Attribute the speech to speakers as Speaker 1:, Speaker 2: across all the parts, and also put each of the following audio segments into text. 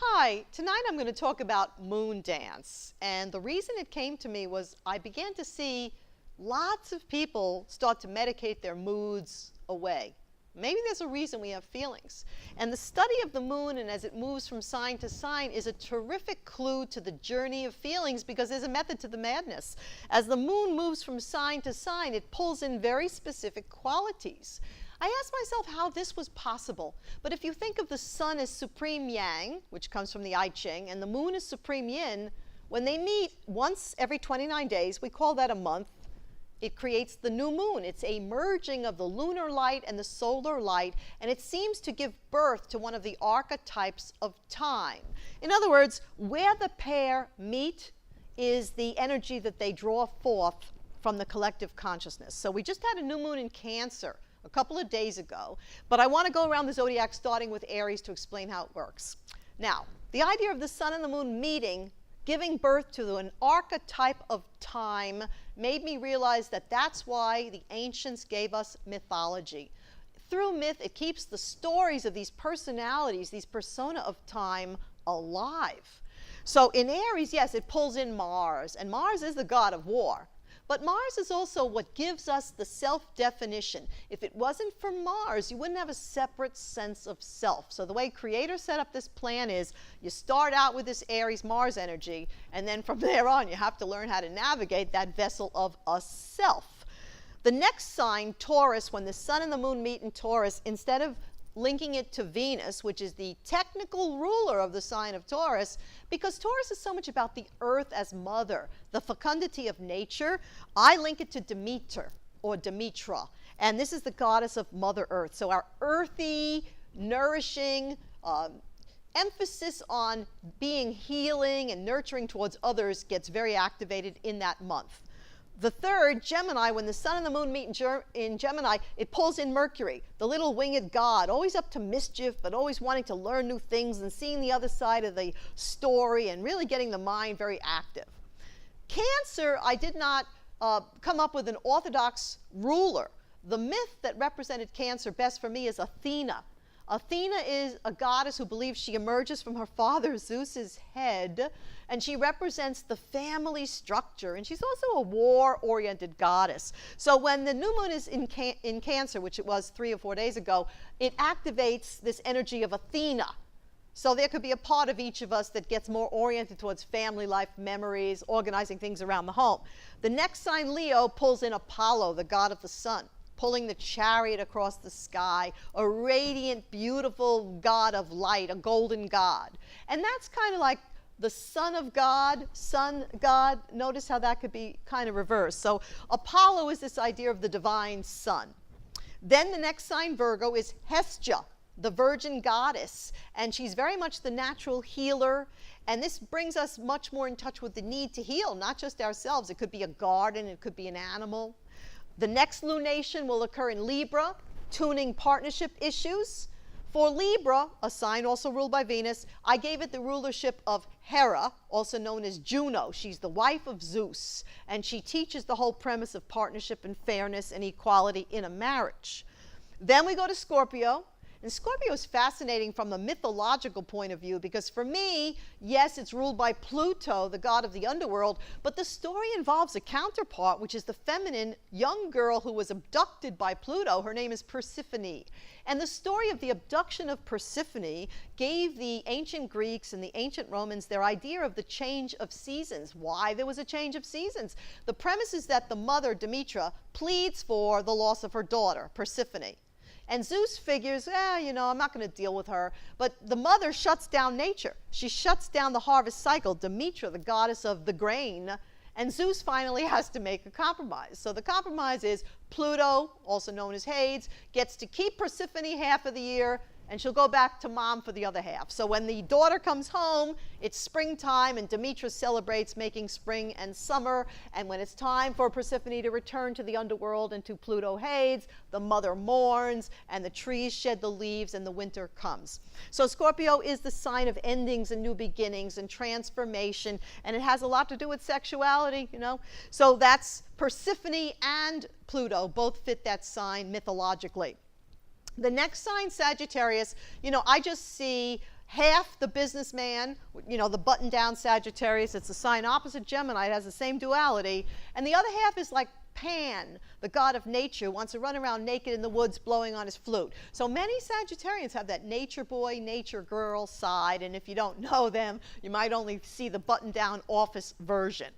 Speaker 1: Hi, tonight I'm going to talk about moon dance. And the reason it came to me was I began to see lots of people start to medicate their moods away. Maybe there's a reason we have feelings. And the study of the moon and as it moves from sign to sign is a terrific clue to the journey of feelings because there's a method to the madness. As the moon moves from sign to sign, it pulls in very specific qualities. I asked myself how this was possible. But if you think of the sun as supreme yang, which comes from the I Ching, and the moon is supreme yin, when they meet once every 29 days, we call that a month, it creates the new moon. It's a merging of the lunar light and the solar light, and it seems to give birth to one of the archetypes of time. In other words, where the pair meet is the energy that they draw forth from the collective consciousness. So we just had a new moon in Cancer a couple of days ago, but I want to go around the zodiac starting with Aries to explain how it works. Now, the idea of the sun and the moon meeting, giving birth to an archetype of time, made me realize that that's why the ancients gave us mythology. Through myth, it keeps the stories of these personalities, these persona of time, alive. So in Aries, yes, it pulls in Mars, and Mars is the god of war. But Mars is also what gives us the self-definition. If it wasn't for Mars, you wouldn't have a separate sense of self. So the way Creator set up this plan is you start out with this Aries-Mars energy, and then from there on, you have to learn how to navigate that vessel of a self. The next sign, Taurus, when the sun and the moon meet in Taurus, instead of linking it to Venus, which is the technical ruler of the sign of Taurus, because Taurus is so much about the earth as mother, the fecundity of nature, I link it to Demeter or Demetra, and this is the goddess of Mother Earth. So our earthy, nourishing, emphasis on being healing and nurturing towards others gets very activated in that month. The third, Gemini, when the sun and the moon meet in Gemini, it pulls in Mercury, the little winged god, always up to mischief, but always wanting to learn new things and seeing the other side of the story and really getting the mind very active. Cancer, I did not come up with an orthodox ruler. The myth that represented Cancer best for me is Athena. Athena is a goddess who believes she emerges from her father Zeus's head, and she represents the family structure, and she's also a war-oriented goddess. So when the new moon is in Cancer, which it was 3 or 4 days ago, it activates this energy of Athena. So there could be a part of each of us that gets more oriented towards family life, memories, organizing things around the home. The next sign, Leo, pulls in Apollo, the god of the sun, pulling the chariot across the sky, a radiant, beautiful god of light, a golden god. And that's kind of like the son of God, sun god. Notice how that could be kind of reversed. So Apollo is this idea of the divine sun. Then the next sign, Virgo, is Hestia, the virgin goddess, and she's very much the natural healer. And this brings us much more in touch with the need to heal, not just ourselves. It could be a garden, it could be an animal. The next lunation will occur in Libra, tuning partnership issues. For Libra, a sign also ruled by Venus, I gave it the rulership of Hera, also known as Juno. She's the wife of Zeus, and she teaches the whole premise of partnership and fairness and equality in a marriage. Then we go to Scorpio. And Scorpio is fascinating from the mythological point of view because for me, yes, it's ruled by Pluto, the god of the underworld, but the story involves a counterpart, which is the feminine young girl who was abducted by Pluto. Her name is Persephone. And the story of the abduction of Persephone gave the ancient Greeks and the ancient Romans their idea of the change of seasons, why there was a change of seasons. The premise is that the mother, Demetra, pleads for the loss of her daughter, Persephone. And Zeus figures, I'm not going to deal with her. But the mother shuts down nature. She shuts down the harvest cycle, Demetra, the goddess of the grain. And Zeus finally has to make a compromise. So the compromise is Pluto, also known as Hades, gets to keep Persephone half of the year, and she'll go back to mom for the other half. So when the daughter comes home, it's springtime, and Demetra celebrates making spring and summer. And when it's time for Persephone to return to the underworld and to Pluto Hades, the mother mourns, and the trees shed the leaves, and the winter comes. So Scorpio is the sign of endings and new beginnings and transformation, and it has a lot to do with sexuality, So that's Persephone and Pluto both fit that sign mythologically. The next sign, Sagittarius, I just see half the businessman, the button-down Sagittarius. It's the sign opposite Gemini. It has the same duality. And the other half is like Pan, the god of nature, who wants to run around naked in the woods blowing on his flute. So many Sagittarians have that nature boy, nature girl side, and if you don't know them, you might only see the button-down office version.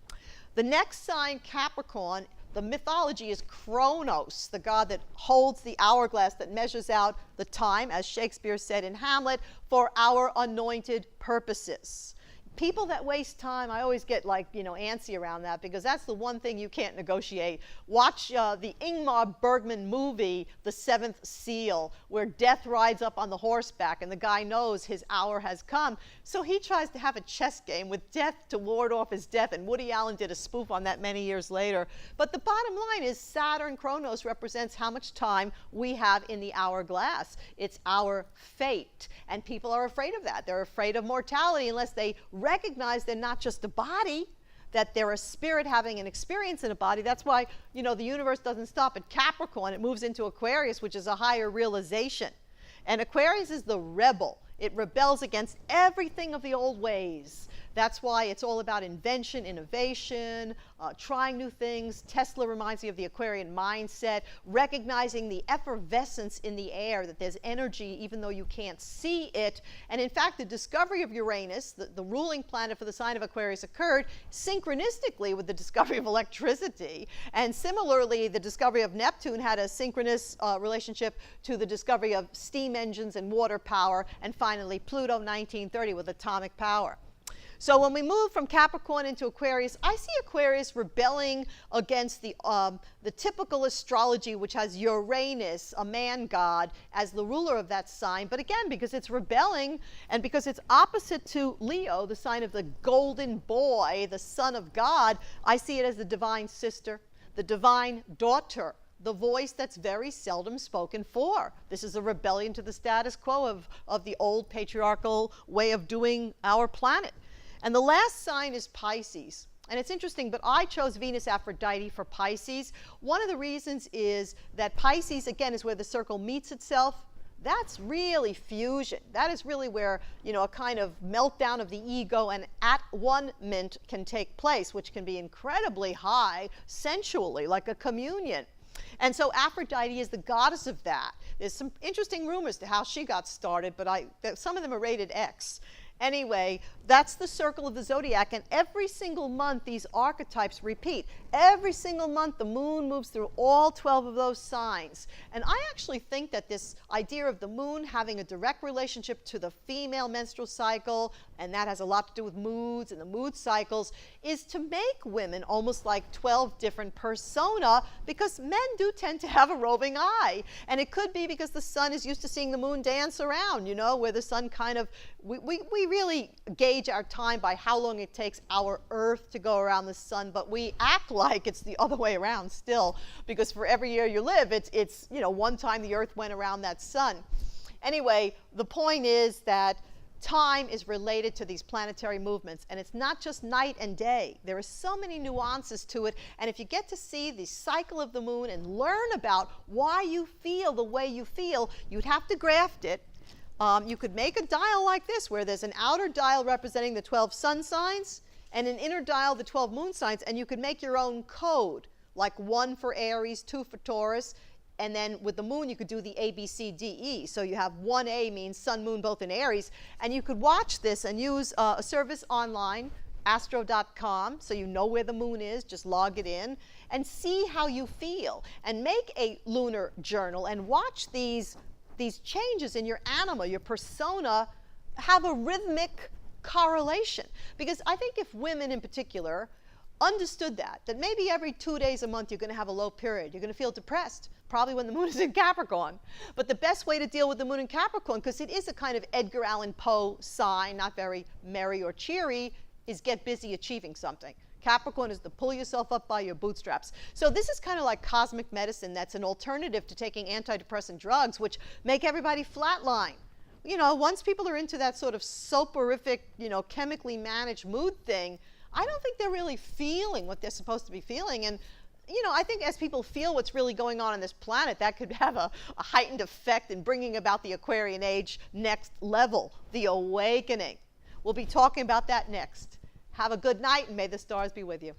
Speaker 1: The next sign, Capricorn, the mythology is Kronos, the god that holds the hourglass that measures out the time, as Shakespeare said in Hamlet, for our anointed purposes. People that waste time, I always get antsy around that, because that's the one thing you can't negotiate. Watch the Ingmar Bergman movie, The Seventh Seal, where death rides up on the horseback and the guy knows his hour has come. So he tries to have a chess game with death to ward off his death, and Woody Allen did a spoof on that many years later. But the bottom line is Saturn Kronos represents how much time we have in the hourglass. It's our fate, and people are afraid of that. They're afraid of mortality unless they recognize they're not just a body, that they're a spirit having an experience in a body. That's why, the universe doesn't stop at Capricorn. It moves into Aquarius, which is a higher realization. And Aquarius is the rebel. It rebels against everything of the old ways. That's why it's all about invention, innovation, trying new things. Tesla reminds me of the Aquarian mindset, recognizing the effervescence in the air, that there's energy even though you can't see it. And in fact, the discovery of Uranus, the ruling planet for the sign of Aquarius, occurred synchronistically with the discovery of electricity. And similarly, the discovery of Neptune had a synchronous relationship to the discovery of steam engines and water power, and finally Pluto 1930 with atomic power. So when we move from Capricorn into Aquarius, I see Aquarius rebelling against the typical astrology, which has Uranus, a man god, as the ruler of that sign. But again, because it's rebelling and because it's opposite to Leo, the sign of the golden boy, the son of God, I see it as the divine sister, the divine daughter, the voice that's very seldom spoken for. This is a rebellion to the status quo of the old patriarchal way of doing our planet. And the last sign is Pisces. And it's interesting, but I chose Venus Aphrodite for Pisces. One of the reasons is that Pisces, again, is where the circle meets itself. That's really fusion. That is really where, a kind of meltdown of the ego and at-one-ment can take place, which can be incredibly high sensually, like a communion. And so Aphrodite is the goddess of that. There's some interesting rumors to how she got started, but some of them are rated X. Anyway, that's the circle of the zodiac, and every single month these archetypes repeat. Every single month the moon moves through all 12 of those signs. And I actually think that this idea of the moon having a direct relationship to the female menstrual cycle, and that has a lot to do with moods and the mood cycles, is to make women almost like 12 different persona, because men do tend to have a roving eye. And it could be because the sun is used to seeing the moon dance around, where the sun kind of, we really gauge our time by how long it takes our Earth to go around the sun, but we act like it's the other way around still, because for every year you live, it's one time the Earth went around that sun. Anyway, the point is that time is related to these planetary movements, and it's not just night and day. There are so many nuances to it, and if you get to see the cycle of the moon and learn about why you feel the way you feel, you'd have to graft it. You could make a dial like this, where there's an outer dial representing the 12 sun signs and an inner dial, the 12 moon signs, and you could make your own code, like 1 for Aries, 2 for Taurus, and then with the moon you could do the A, B, C, D, E. So you have 1A means sun, moon, both in Aries, and you could watch this and use a service online, astro.com, so you know where the moon is, just log it in, and see how you feel, and make a lunar journal, and watch these changes in your anima, your persona, have a rhythmic correlation. Because I think if women in particular understood that maybe every 2 days a month you're going to have a low period, you're going to feel depressed, probably when the moon is in Capricorn. But the best way to deal with the moon in Capricorn, because it is a kind of Edgar Allan Poe sign, not very merry or cheery, is get busy achieving something. Capricorn is to pull yourself up by your bootstraps. So this is kind of like cosmic medicine that's an alternative to taking antidepressant drugs, which make everybody flatline. Once people are into that sort of soporific, chemically managed mood thing, I don't think they're really feeling what they're supposed to be feeling. And you know, I think as people feel what's really going on this planet, that could have a heightened effect in bringing about the Aquarian age next level, the awakening. We'll be talking about that next. Have a good night, and may the stars be with you.